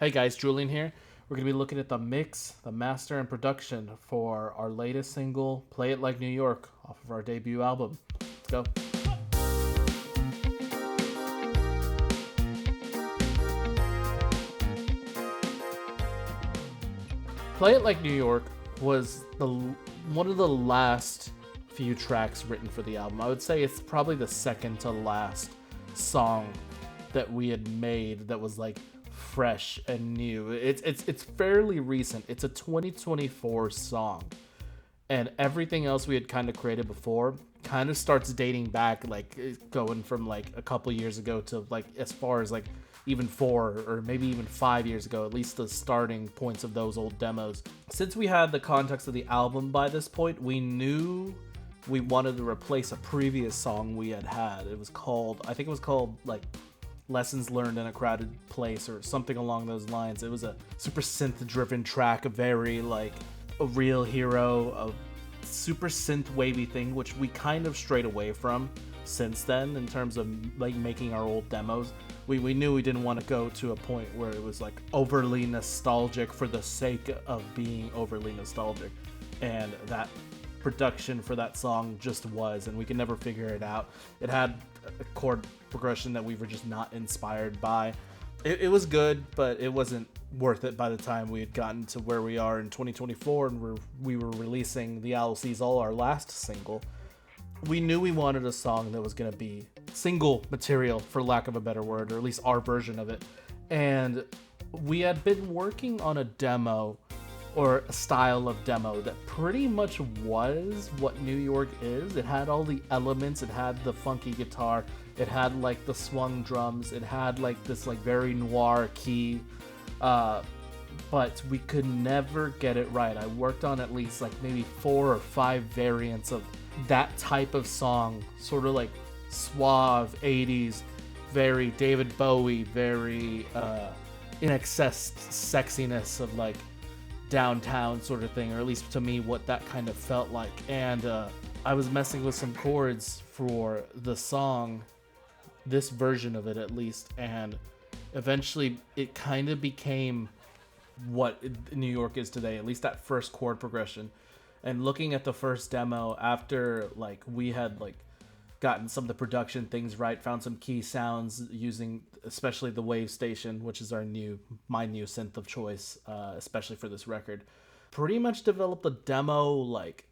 Hey guys, Julian here. We're going to be looking at the mix, the master, and production for our latest single, Play It Like New York, off of our debut album. Let's go. Play It Like New York was one of the last few tracks written for the album. I would say it's probably the second to last song that we had made that was like fresh and new. It's fairly recent. It's a 2024 song. And everything else we had kind of created before kind of starts dating back, like going from like a couple years ago to like as far as like even 4 or maybe even 5 years ago, at least the starting points of those old demos. Since we had the context of the album by this point, we knew we wanted to replace a previous song we had. I think it was called like Lessons Learned in a Crowded Place or something along those lines. It was a super synth driven track, a very like a real hero, a super synth wavy thing, which we kind of strayed away from since then in terms of like making our old demos. We knew we didn't want to go to a point where it was like overly nostalgic for the sake of being overly nostalgic. And that production for that song just was, and we could never figure it out. It had a chord progression that we were just not inspired by. It was good, but it wasn't worth it by the time we had gotten to where we are in 2024 and we were releasing the LC's All, our last single. We knew we wanted a song that was going to be single material, for lack of a better word, or at least our version of it. And we had been working on a demo or a style of demo that pretty much was what New York is. It had all the elements, it had the funky guitar, it had like the swung drums, it had like this like very noir key, but we could never get it right. I worked on at least like maybe 4 or 5 variants of that type of song, sort of like suave 80s, very David Bowie, very in excess sexiness of like downtown sort of thing, or at least to me what that kind of felt like. And I was messing with some chords for the song, this version of it at least, and eventually it kind of became what New York is today, at least that first chord progression. And looking at the first demo after like we had like gotten some of the production things right, found some key sounds using especially the Wave Station, which is my new synth of choice, especially for this record. Pretty much developed the demo like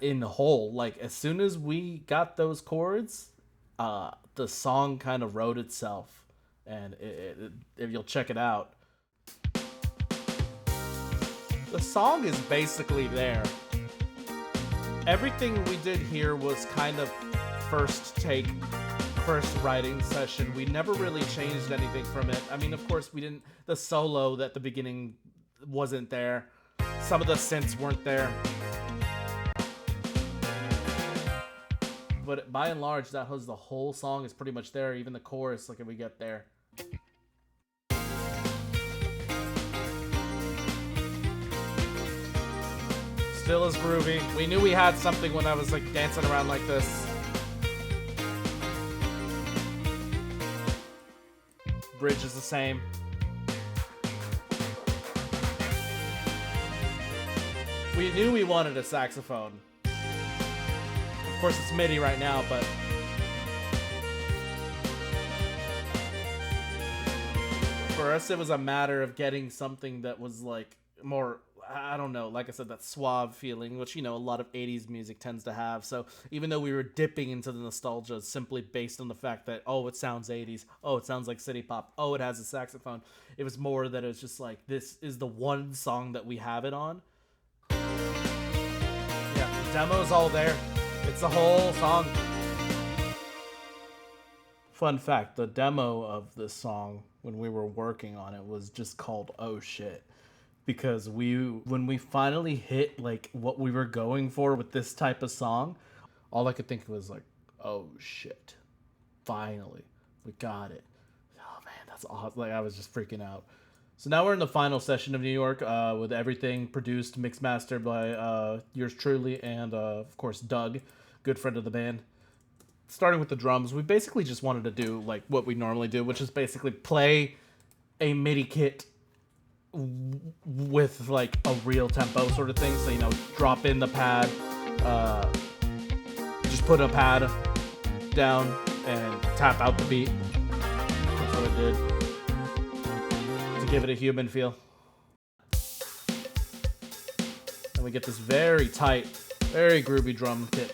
in whole. Like as soon as we got those chords, the song kind of wrote itself, and if you'll check it out, the song is basically there. Everything we did here was kind of first take, first writing session. We never really changed anything from it. I mean, of course, we didn't. The solo at the beginning wasn't there. Some of the synths weren't there. But by and large, that was the whole song is pretty much there. Even the chorus, like if we get there. Still is groovy. We knew we had something when I was like dancing around like this. Bridge is the same. We knew we wanted a saxophone. Of course it's MIDI right now, but for us it was a matter of getting something that was like more, I don't know, like I said, that suave feeling, which, you know, a lot of 80s music tends to have. So even though we were dipping into the nostalgia simply based on the fact that, oh, it sounds 80s, oh, it sounds like city pop, oh, it has a saxophone, it was more that it was just like, this is the one song that we have it on. Yeah, the demo's all there. It's the whole song. Fun fact, the demo of this song, when we were working on it, was just called Oh Shit. Because when we finally hit like what we were going for with this type of song, all I could think was like, oh shit, finally we got it. Oh man, that's awesome. Like I was just freaking out. So now we're in the final session of New York, with everything produced, mixed, mastered by yours truly, and of course Doug, good friend of the band. Starting with the drums, we basically just wanted to do like what we normally do, which is basically play a MIDI kit with like a real tempo sort of thing. So, you know, drop in the pad, just put a pad down and tap out the beat. That's what I did to give it a human feel. And we get this very tight, very groovy drum kit.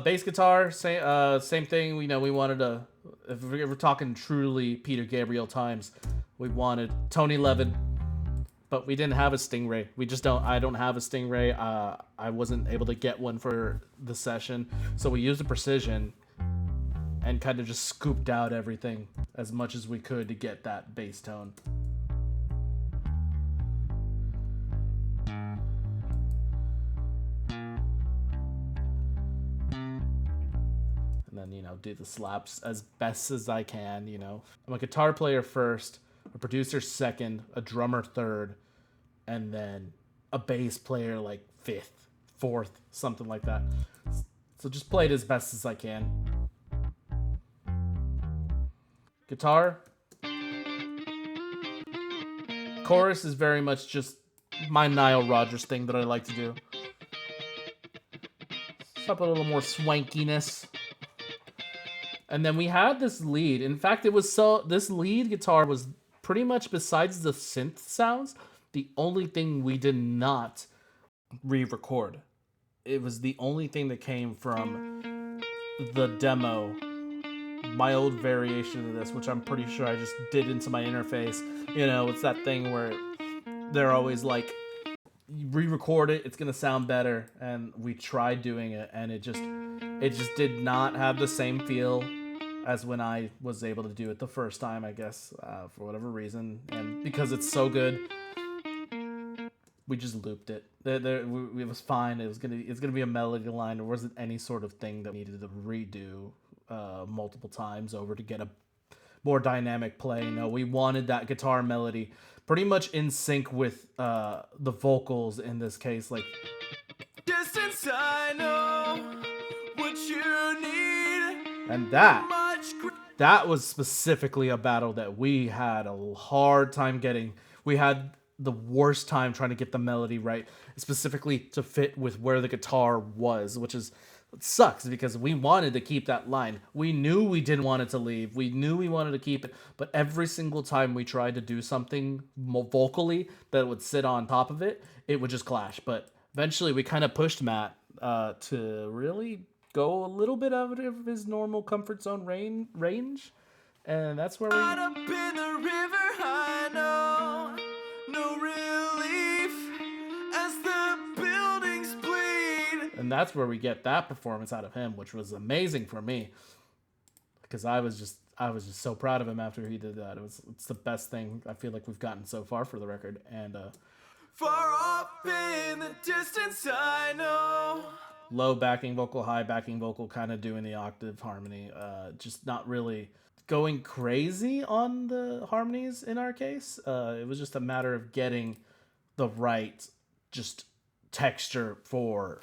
Bass guitar, same thing. You know, we wanted to, if we're talking truly Peter Gabriel times, we wanted Tony Levin, but we didn't have a Stingray. I don't have a Stingray. I wasn't able to get one for the session, so we used a Precision and kind of just scooped out everything as much as we could to get that bass tone. And then, you know, do the slaps as best as I can, you know. I'm a guitar player first, a producer second, a drummer third, and then a bass player like fifth, fourth, something like that. So just play it as best as I can. Guitar. Chorus is very much just my Nile Rodgers thing that I like to do. Up a little more swankiness. And then we had this lead. In fact, this lead guitar was pretty much, besides the synth sounds, the only thing we did not re-record. It was the only thing that came from the demo, my old variation of this, which I'm pretty sure I just did into my interface. You know, it's that thing where they're always like, re-record it, it's gonna sound better. And we tried doing it, and it just did not have the same feel as when I was able to do it the first time, I guess, for whatever reason. And because it's so good, we just looped it. It was fine. It's gonna be a melody line. There wasn't any sort of thing that we needed to redo multiple times over to get a more dynamic play. No, we wanted that guitar melody pretty much in sync with the vocals in this case. Like, distance, I know what you need. And that was specifically a battle that we had a hard time getting. We had the worst time trying to get the melody right, specifically to fit with where the guitar was, which is, it sucks because we wanted to keep that line. We knew we didn't want it to leave. We knew we wanted to keep it, but every single time we tried to do something more vocally that would sit on top of it, it would just clash. But eventually we kind of pushed Matt to really go a little bit out of his normal comfort zone range. And that's where we... Up in the river, I know, no relief as the buildings bleed. And that's where we get that performance out of him, which was amazing for me, because I was just so proud of him after he did that. It's the best thing I feel like we've gotten so far for the record. And far off in the distance, I know. Low backing vocal, high backing vocal, kind of doing the octave harmony. Just not really going crazy on the harmonies in our case. It was just a matter of getting the right just texture for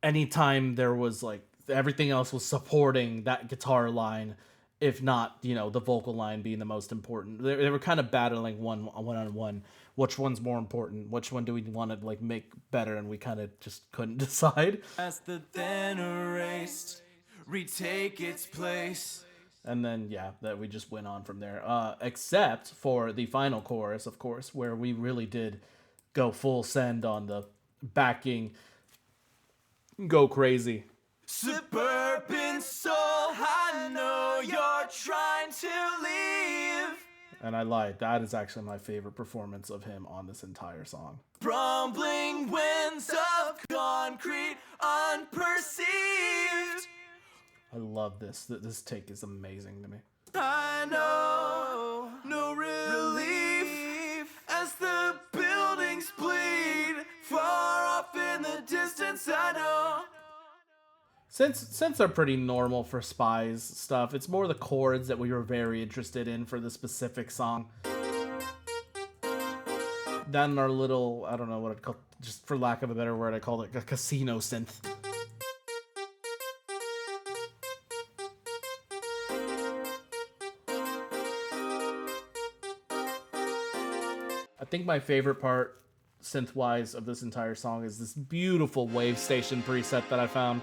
anytime there was like everything else was supporting that guitar line, if not, you know, the vocal line being the most important. They were kind of battling one on one. Which one's more important? Which one do we want to like make better? And we kind of just couldn't decide. As the then erased, retake its place. And then, yeah, that we just went on from there. Except for the final chorus, of course, where we really did go full send on the backing. Go crazy. Suburban soul, I know you're trying to leave. And I lied. That is actually my favorite performance of him on this entire song. Rumbling winds of concrete unperceived. I love this. This take is amazing to me. I know no relief as the buildings bleed. Far off in the distance, I know. Since they're pretty normal for Spies stuff, it's more the chords that we were very interested in for the specific song. Then our little, I don't know what I'd call, just for lack of a better word, I call it a casino synth. think my favorite part, synth-wise, of this entire song is this beautiful wave station preset that I found.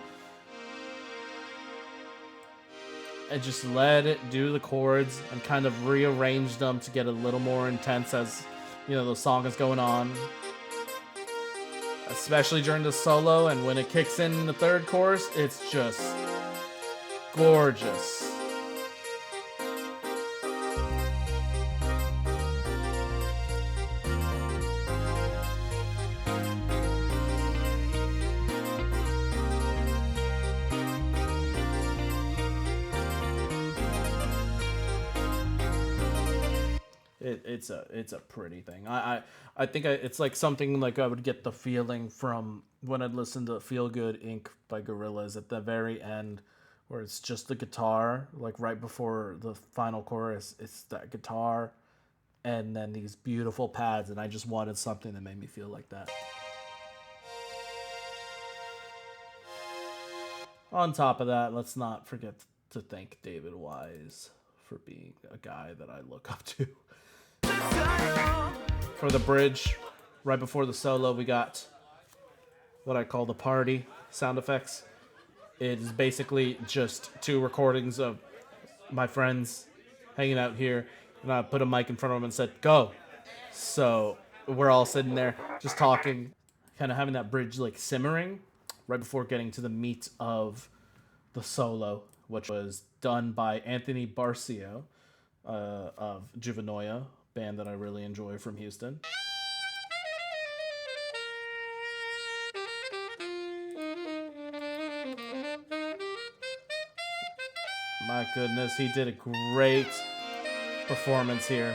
And just let it do the chords and kind of rearrange them to get a little more intense as, you know, the song is going on. Especially during the solo, and when it kicks in the third chorus, it's just gorgeous. It's a pretty thing. I think it's like something like I would get the feeling from when I'd listen to Feel Good Inc. by Gorillaz at the very end, where it's just the guitar, like right before the final chorus, it's that guitar and then these beautiful pads, and I just wanted something that made me feel like that. On top of that, let's not forget to thank David Wise for being a guy that I look up to. For the bridge, right before the solo, we got what I call the party sound effects. It is basically just 2 recordings of my friends hanging out here, and I put a mic in front of them and said, go. So we're all sitting there just talking, kind of having that bridge like simmering right before getting to the meat of the solo, which was done by Anthony Barcio of Juvenoia, band that I really enjoy from Houston. My goodness, he did a great performance here.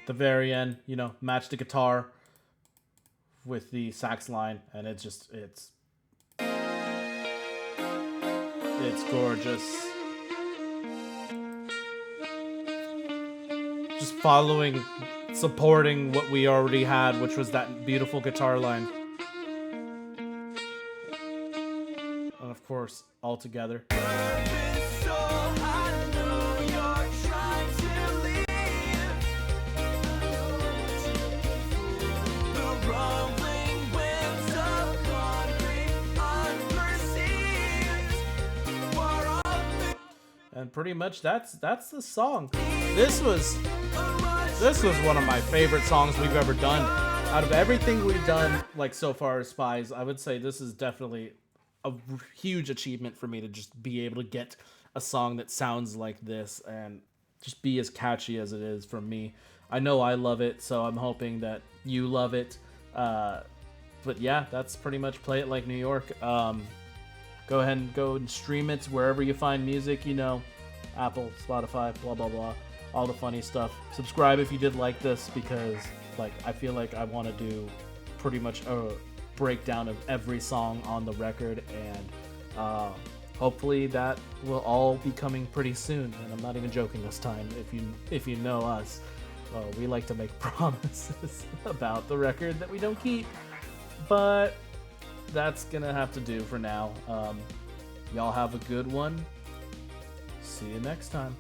The very end, you know, match the guitar with the sax line, and it's gorgeous. Just following, supporting what we already had, which was that beautiful guitar line. And of course, all together. And pretty much that's the song. This was one of my favorite songs we've ever done. Out of everything we've done like so far as Spies, I would say this is definitely a huge achievement for me to just be able to get a song that sounds like this and just be as catchy as it is for me. I know I love it, so I'm hoping that you love it. But yeah, that's pretty much Play It Like New York. Go ahead and go and stream it wherever you find music, you know, Apple, Spotify, blah, blah, blah, all the funny stuff. Subscribe if you did like this, because like I feel like I want to do pretty much a breakdown of every song on the record, and hopefully that will all be coming pretty soon. And I'm not even joking this time. If you know us, we like to make promises about the record that we don't keep, but that's gonna have to do for now. Y'all have a good one. See you next time.